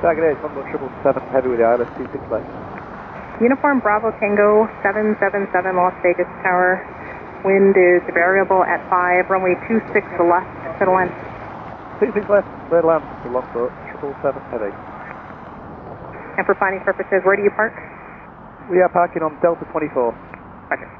Target 8, 11777, heavy with the ILS 26 left. Uniform Bravo Tango 777 Las Vegas Tower. Wind is variable at 5, runway 26 left to the land. 26 left, clear to land to Longboat, 777 heavy. And for planning purposes, where do you park? We are parking on Delta 24. Roger.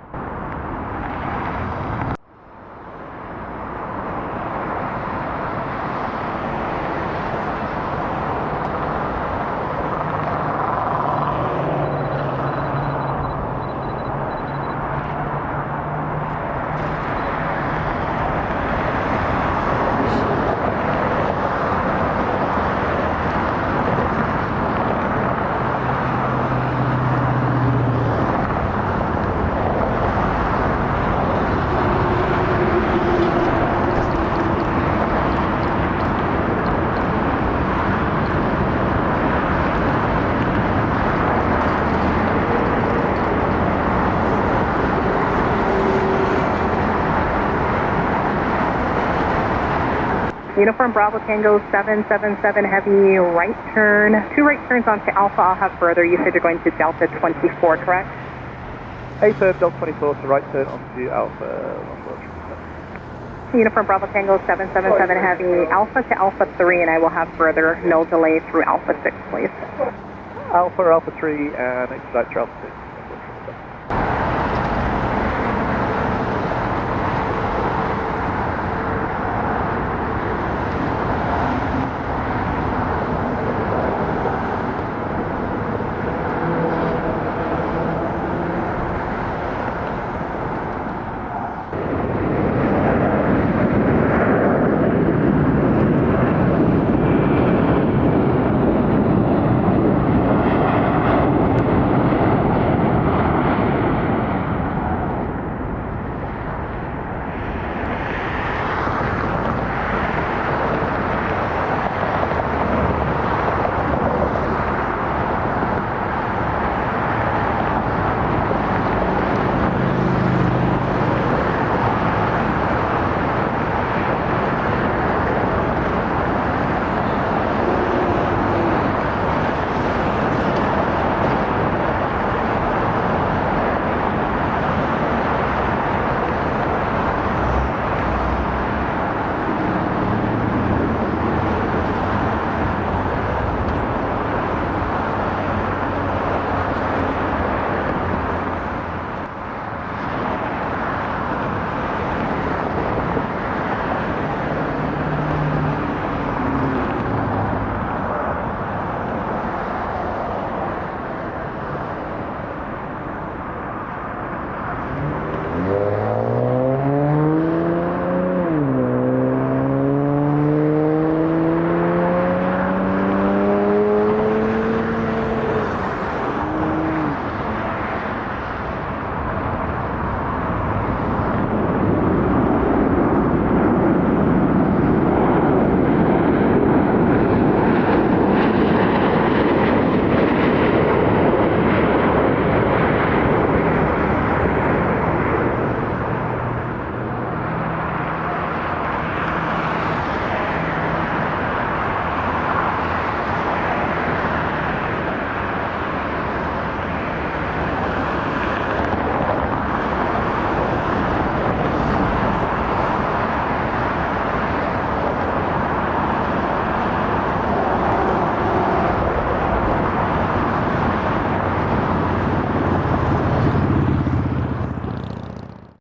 Uniform Bravo Tango 777 heavy right turn. 2 right turns onto Alpha. I'll have further. You said you're going to Delta 24, correct? A turn, Delta 24 to right turn onto Alpha. Uniform Bravo Tango 777 heavy Alpha to Alpha 3, and I will have further. No delay through Alpha 6, please. Alpha 3, and expedite to Alpha 6.